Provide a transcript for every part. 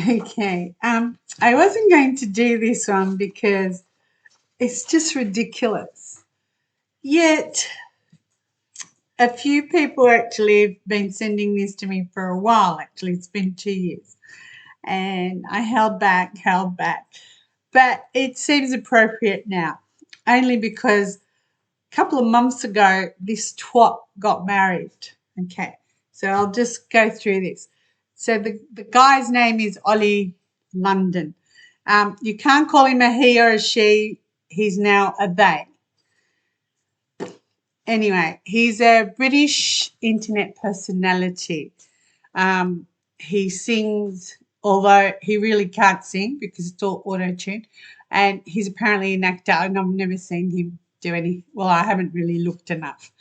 Okay. I wasn't going to do this one because it's just ridiculous. Yet a few people actually have been sending this to me for a while. Actually, it's been 2 years. And I held back. But it seems appropriate now. Only because a couple of months ago, this twat got married. Okay. So I'll just go through this. So the guy's name is Ollie London. You can't call him a he or a she. He's now a they. Anyway, he's a British internet personality. He sings, although he really can't sing because it's all auto-tuned. And he's apparently an actor, and I've never seen him do any. Well, I haven't really looked enough.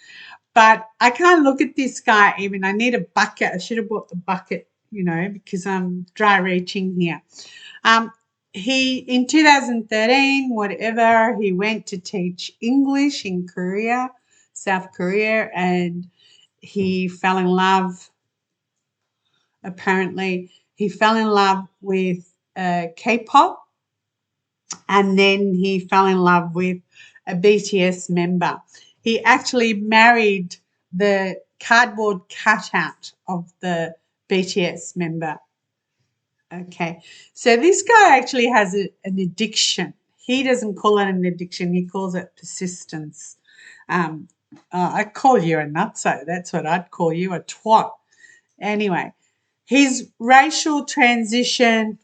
But I can't look at this guy even. I need a bucket. I should have bought the bucket, because I'm dry reaching here. He in 2013, whatever, he went to teach English in Korea, South Korea, and he fell in love. Apparently, he fell in love with K-pop, and then he fell in love with a BTS member. He actually married the cardboard cutout of the BTS member. Okay, so this guy actually has an addiction. He doesn't call it an addiction, he calls it persistence. I call you a nutso. That's what I'd call you, a twat. Anyway, his racial transition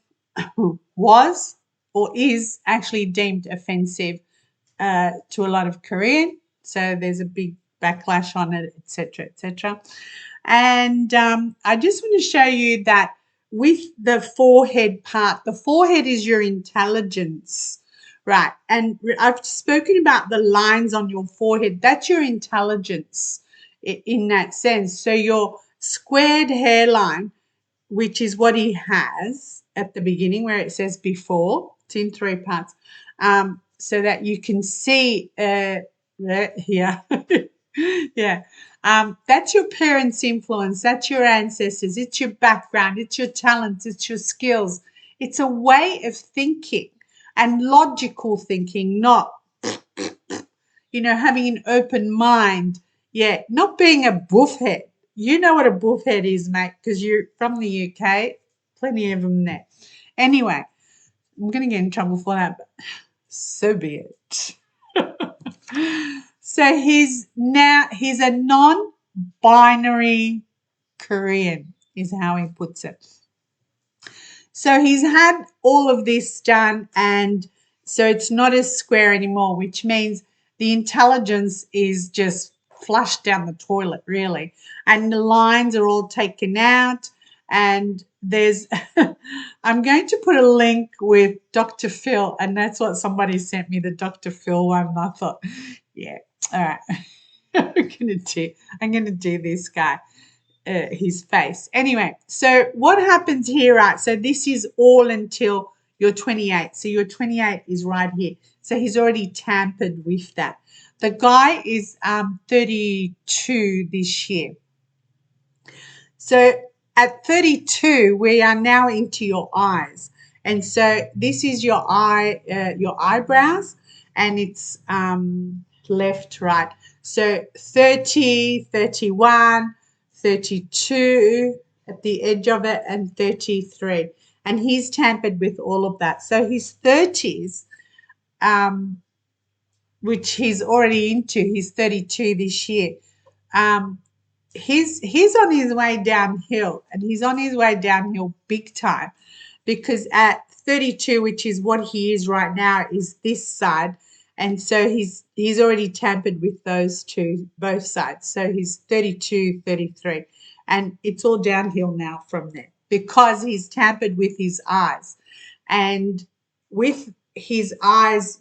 was or is actually deemed offensive to a lot of Korean. So there's a big backlash on it, etc., etc. And I just want to show you that with the forehead part, the forehead is your intelligence, right? And I've spoken about the lines on your forehead. That's your intelligence in that sense. So your squared hairline, which is what he has at the beginning where it says before, it's in three parts, so that you can see here. Yeah. That's your parents' influence. That's your ancestors. It's your background. It's your talents. It's your skills. It's a way of thinking and logical thinking, not, having an open mind. Yeah, not being a buffhead. You know what a buffhead is, mate, because you're from the UK. Plenty of them there. Anyway, I'm going to get in trouble for that, but so be it. So he's a non-binary Korean, is how he puts it. So he's had all of this done, and so it's not as square anymore, which means the intelligence is just flushed down the toilet, really. And the lines are all taken out, and there's I'm going to put a link with Dr. Phil, and that's what somebody sent me, the Dr. Phil one. And I thought, yeah, all right. I'm gonna do this guy, his face. Anyway, so what happens here, right? So this is all until you're 28. So your 28 is right here. So he's already tampered with that. The guy is 32 this year. So at 32, we are now into your eyes. And so this is your eyebrows, and it's left, right. So 30, 31, 32 at the edge of it, and 33. And he's tampered with all of that. So his 30s, which he's already into, he's 32 this year, he's on his way downhill, and he's on his way downhill big time, because at 32, which is what he is right now, is this side, and so he's already tampered with those two, both sides. So he's 32, 33, and it's all downhill now from there because he's tampered with his eyes. And with his eyes,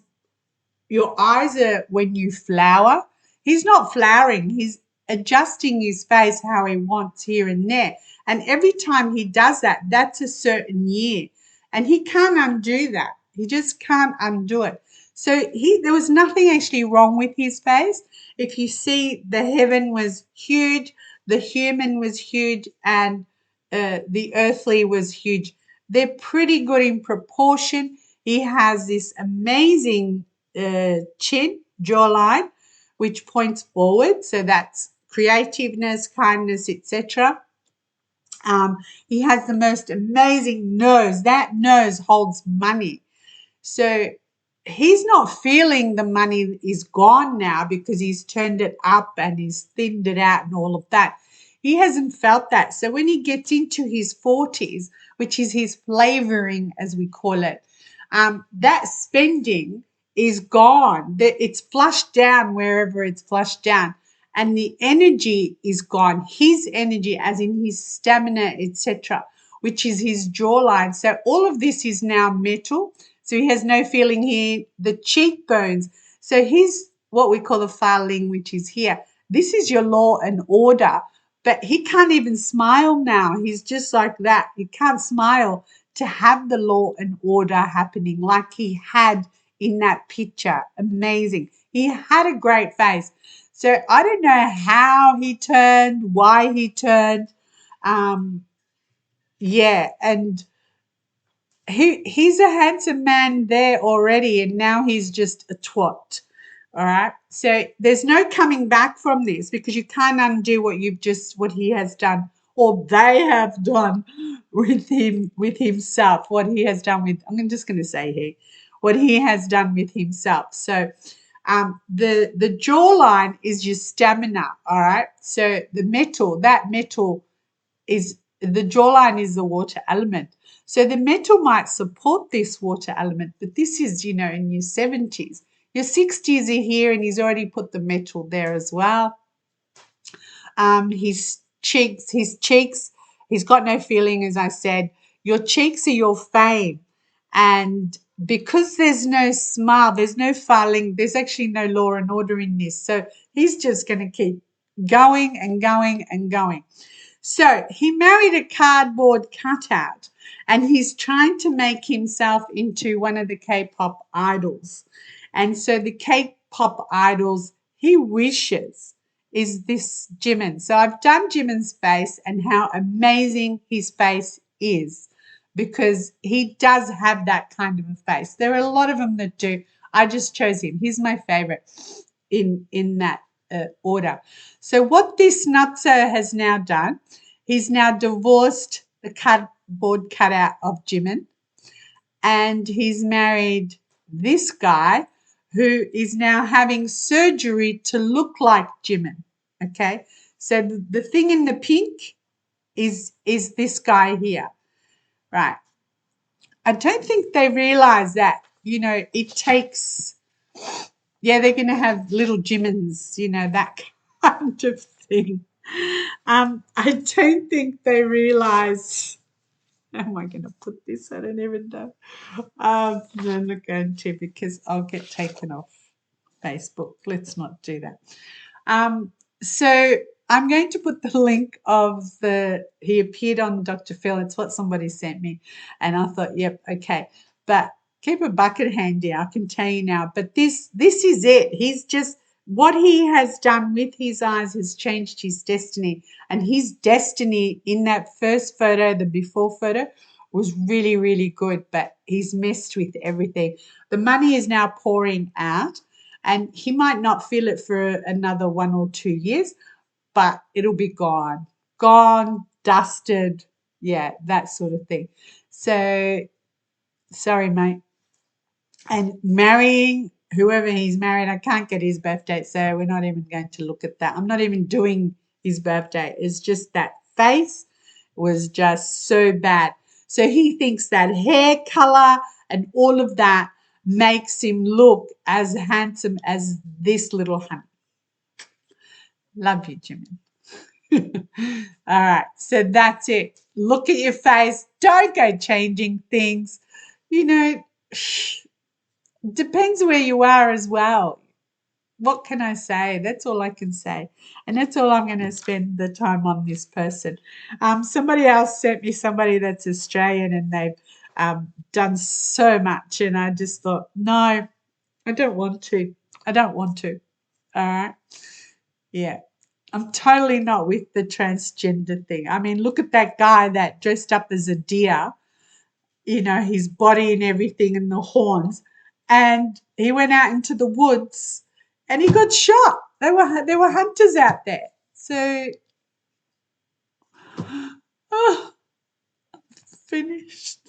your eyes are when you flower. He's not flowering, he's adjusting his face how he wants here and there. And every time he does that, that's a certain year. And he can't undo that. He just can't undo it. So there was nothing actually wrong with his face. If you see, the heaven was huge, the human was huge, and the earthly was huge. they're pretty good in proportion. He has this amazing chin, jawline, which points forward. So that's creativeness, kindness, etc. He has the most amazing nose. That nose holds money. So he's not feeling the money is gone now because he's turned it up and he's thinned it out and all of that. He hasn't felt that. So when he gets into his 40s, which is his flavoring, as we call it, that spending is gone. It's flushed down wherever it's flushed down. And the energy is gone. His energy, as in his stamina, etc., which is his jawline. So all of this is now metal. So he has no feeling here. The cheekbones. So he's what we call the filing, which is here. This is your law and order. But he can't even smile now. He's just like that. He can't smile to have the law and order happening like he had in that picture. Amazing. He had a great face. So I don't know how he turned, why he turned. Yeah, and he's a handsome man there already, and now he's just a twat. All right. So there's no coming back from this because you can't undo what he has done or they have done with him, with himself, what he has done with, I'm just going to say here, what he has done with himself. So the jawline is your stamina. All right. So that metal is the jawline is the water element. So the metal might support this water element, but this is, in your 70s. Your 60s are here and he's already put the metal there as well. His cheeks, he's got no feeling, as I said. Your cheeks are your fame. And because there's no smile, there's no filing, there's actually no law and order in this. So he's just going to keep going and going and going. So he married a cardboard cutout and he's trying to make himself into one of the K-pop idols. And so the K-pop idols he wishes is this Jimin. So I've done Jimin's face and how amazing his face is because he does have that kind of a face. There are a lot of them that do. I just chose him. He's my favorite in that order. So what this NUTSO has now done, he's now divorced the cardboard cutout of Jimin and he's married this guy who is now having surgery to look like Jimin. Okay, so the thing in the pink is this guy here, right? I don't think they realize that, it takes, they're going to have little Jimins, that kind of thing. I don't think they realize. How am I going to put this? I don't even know. No, I'm not going to because I'll get taken off Facebook. Let's not do that. So I'm going to put the link of he appeared on Dr. Phil. It's what somebody sent me. And I thought, yep, okay. But keep a bucket handy, I can tell you now. But this is it. He's just, what he has done with his eyes has changed his destiny. And his destiny in that first photo, the before photo, was really, really good. But he's messed with everything. The money is now pouring out. And he might not feel it for another 1 or 2 years, but it'll be gone, dusted, that sort of thing. So, sorry, mate. And marrying whoever he's married, I can't get his birthday, so we're not even going to look at that. I'm not even doing his birthday. It's just that face was just so bad. So he thinks that hair color and all of that makes him look as handsome as this little honey. Love you, Jimin. All right, so that's it. Look at your face. Don't go changing things. Depends where you are as well. What can I say? That's all I can say. And that's all I'm going to spend the time on this person. Somebody else sent me somebody that's Australian and they've done so much. And I just thought, no, I don't want to. I don't want to. All right. Yeah. I'm totally not with the transgender thing. I mean, look at that guy that dressed up as a deer. his body and everything and the horns. And he went out into the woods and he got shot. There were hunters out there. So, oh, finished.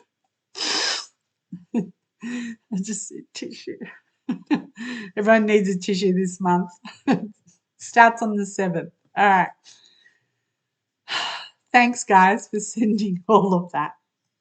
I just need tissue. Everyone needs a tissue this month. Starts on the 7th. All right. Thanks, guys, for sending all of that.